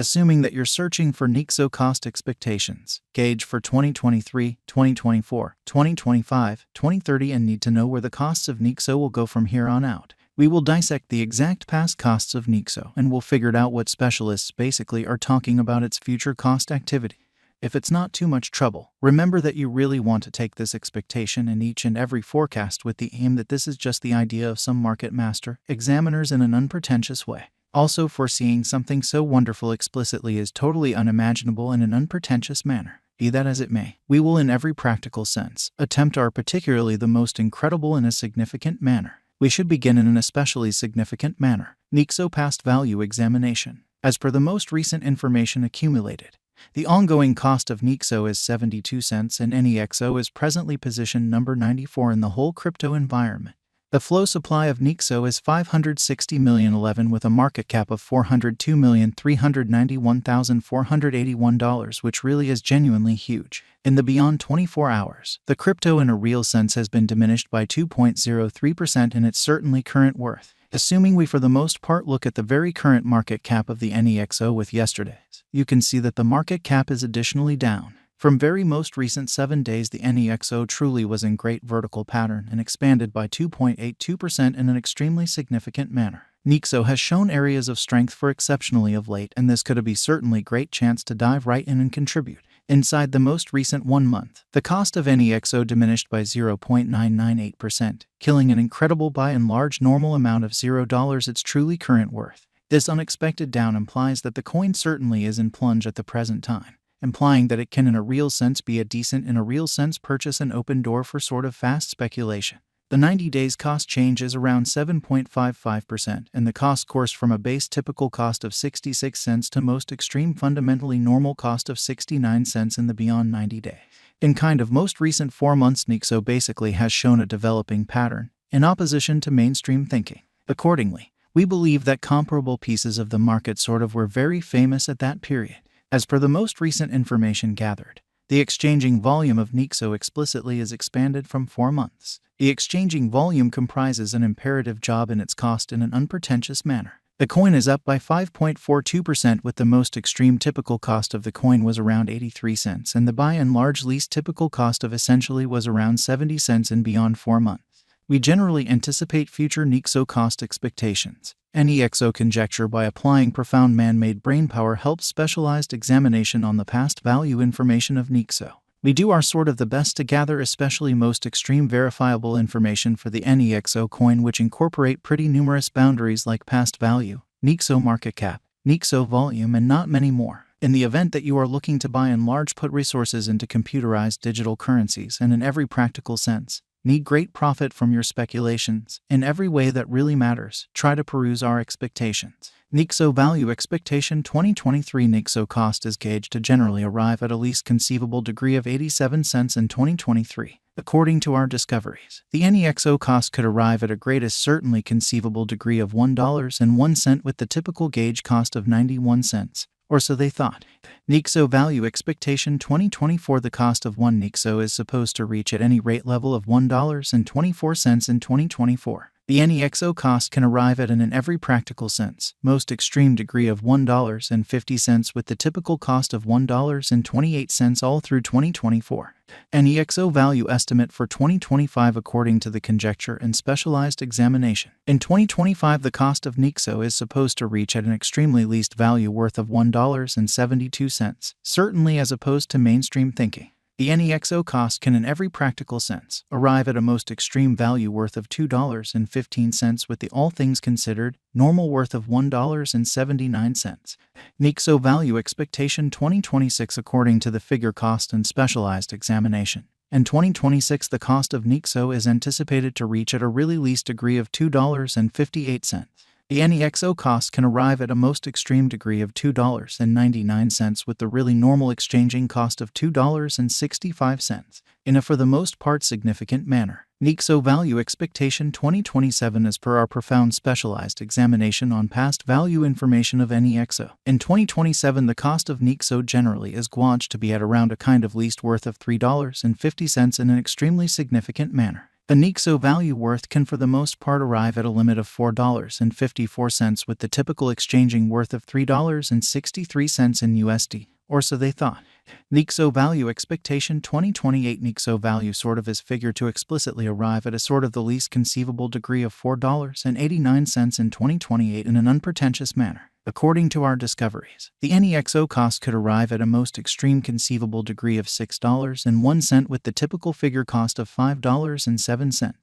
Assuming that you're searching for Nexo cost expectations, gauge for 2023, 2024, 2025, 2030 and need to know where the costs of Nexo will go from here on out. We will dissect the exact past costs of Nexo and we'll figure out what specialists basically are talking about its future cost activity. If it's not too much trouble, remember that you really want to take this expectation in each and every forecast with the aim that this is just the idea of some market master examiners in an unpretentious way. Also, foreseeing something so wonderful explicitly is totally unimaginable in an unpretentious manner. Be that as it may, we will in every practical sense attempt our particularly the most incredible in a significant manner. We should begin in an especially significant manner. Nexo past value examination. As per the most recent information accumulated, the ongoing cost of Nexo is 72 cents and Nexo is presently positioned number 94 in the whole crypto environment. The flow supply of Nexo is 560,011 with a market cap of $402,391,481, which really is genuinely huge. In the beyond 24 hours, the crypto in a real sense has been diminished by 2.03% in its certainly current worth. Assuming we for the most part look at the very current market cap of the Nexo with yesterday's, you can see that the market cap is additionally down. From very most recent 7 days, the Nexo truly was in great vertical pattern and expanded by 2.82% in an extremely significant manner. Nexo has shown areas of strength for exceptionally of late, and this could be certainly great chance to dive right in and contribute. Inside the most recent 1 month, the cost of Nexo diminished by 0.998%, killing an incredible by and large normal amount of $0 its truly current worth. This unexpected down implies that the coin certainly is in plunge at the present time, implying that it can in a real sense be a decent in a real sense purchase and open door for sort of fast speculation. The 90 days cost change is around 7.55%, and the cost course from a base typical cost of 66 cents to most extreme fundamentally normal cost of 69 cents in the beyond 90 days. In kind of most recent 4 months, Nexo basically has shown a developing pattern, in opposition to mainstream thinking. Accordingly, we believe that comparable pieces of the market sort of were very famous at that period. As per the most recent information gathered, the exchanging volume of Nexo explicitly is expanded from 4 months. The exchanging volume comprises an imperative job in its cost in an unpretentious manner. The coin is up by 5.42%, with the most extreme typical cost of the coin was around 83 cents and the by and large least typical cost of essentially was around 70 cents in beyond 4 months. We generally anticipate future Nexo cost expectations. Nexo conjecture by applying profound man-made brainpower helps specialized examination on the past value information of Nexo. We do our sort of the best to gather especially most extreme verifiable information for the Nexo coin, which incorporate pretty numerous boundaries like past value, Nexo market cap, Nexo volume, and not many more. In the event that you are looking to by and large put resources into computerized digital currencies and in every practical sense, need great profit from your speculations in every way that really matters, try to peruse our expectations. Nexo value expectation 2023 Nexo cost is gauged to generally arrive at a least conceivable degree of 87 cents in 2023. According to our discoveries, the Nexo cost could arrive at a greatest certainly conceivable degree of $1.01 with the typical gauge cost of 91 cents. Or so they thought. Nexo value expectation 2024 the cost of one Nexo is supposed to reach at any rate level of $1.24 in 2024. The Nexo cost can arrive at in every practical sense, most extreme degree of $1.50 with the typical cost of $1.28 all through 2024. Nexo value estimate for 2025 according to the conjecture and specialized examination. In 2025 the cost of Nexo is supposed to reach at an extremely least value worth of $1.72, certainly as opposed to mainstream thinking. The Nexo cost can in every practical sense arrive at a most extreme value worth of $2.15 with the all things considered normal worth of $1.79. Nexo value expectation 2026 according to the figure cost and specialized examination. In 2026 the cost of Nexo is anticipated to reach at a really least degree of $2.58. The Nexo cost can arrive at a most extreme degree of $2.99 with the really normal exchanging cost of $2.65 in a for the most part significant manner. Nexo value expectation 2027 as per our profound specialized examination on past value information of Nexo. In 2027 the cost of Nexo generally is gauged to be at around a kind of least worth of $3.50 in an extremely significant manner. The Nexo value worth can for the most part arrive at a limit of $4.54, with the typical exchanging worth of $3.63 in USD, or so they thought. Nexo value expectation 2028. Nexo value sort of is figured to explicitly arrive at a sort of the least conceivable degree of $4.89 in 2028 in an unpretentious manner. According to our discoveries, the Nexo cost could arrive at a most extreme conceivable degree of $6.01, with the typical figure cost of $5.07.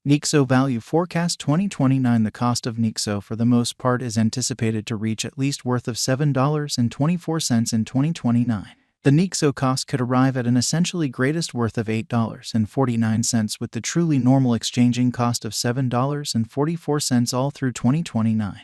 Nexo value forecast 2029. The cost of Nexo for the most part is anticipated to reach at least worth of $7.24 in 2029. The Nexo cost could arrive at an essentially greatest worth of $8.49, with the truly normal exchanging cost of $7.44 all through 2029.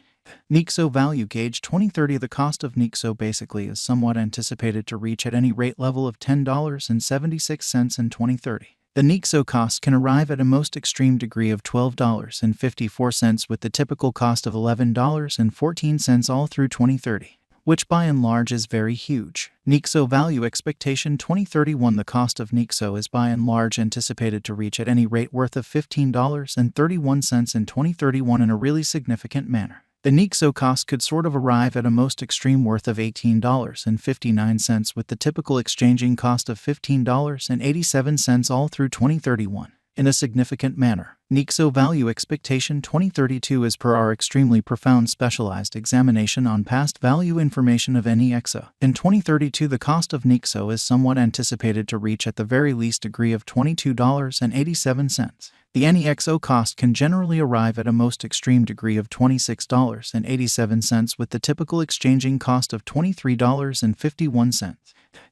Nexo value gauge 2030. The cost of Nexo basically is somewhat anticipated to reach at any rate level of $10.76 in 2030. The Nexo cost can arrive at a most extreme degree of $12.54, with the typical cost of $11.14 all through 2030, which by and large is very huge. Nexo value expectation 2031. The cost of Nexo is by and large anticipated to reach at any rate worth of $15.31 in 2031 in a really significant manner. The Nexo cost could sort of arrive at a most extreme worth of $18.59, with the typical exchanging cost of $15.87 all through 2031 in a significant manner. Nexo value expectation 2032. As per our extremely profound specialized examination on past value information of Nexo, in 2032 the cost of Nexo is somewhat anticipated to reach at the very least degree of $22.87. The Nexo cost can generally arrive at a most extreme degree of $26.87, with the typical exchanging cost of $23.51.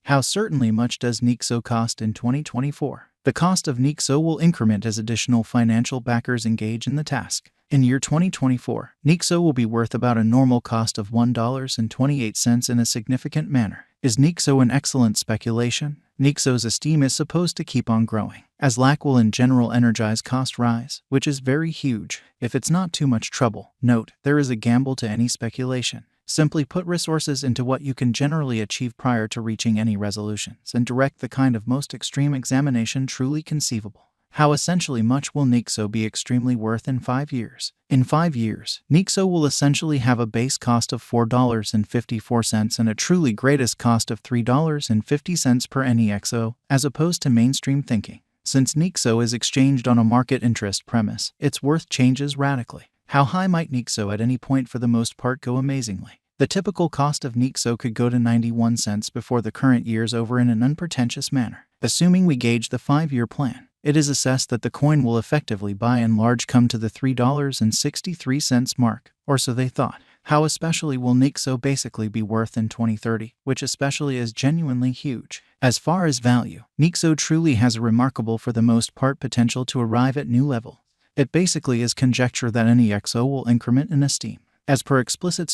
How certainly much does Nexo cost in 2024? The cost of Nexo will increment as additional financial backers engage in the task. In year 2024, Nexo will be worth about a normal cost of $1.28 in a significant manner. Is Nexo an excellent speculation? Nexo's esteem is supposed to keep on growing, as lack will in general energize cost rise, which is very huge. If it's not too much trouble, note, there is a gamble to any speculation. Simply put resources into what you can generally achieve prior to reaching any resolutions, and direct the kind of most extreme examination truly conceivable. How essentially much will Nexo be extremely worth in 5 years? In 5 years, Nexo will essentially have a base cost of $4.54 and a truly greatest cost of $3.50 per Nexo, as opposed to mainstream thinking. Since Nexo is exchanged on a market interest premise, its worth changes radically. How high might Nexo at any point for the most part go? Amazingly. The typical cost of Nexo could go to 91 cents before the current year's over in an unpretentious manner. Assuming we gauge the 5-year plan, it is assessed that the coin will effectively by and large come to the $3.63 mark, or so they thought. How especially will Nexo basically be worth in 2030, which especially is genuinely huge. As far as value, Nexo truly has a remarkable for the most part potential to arrive at new level. It basically is conjecture that Nexo will increment in esteem. As per explicit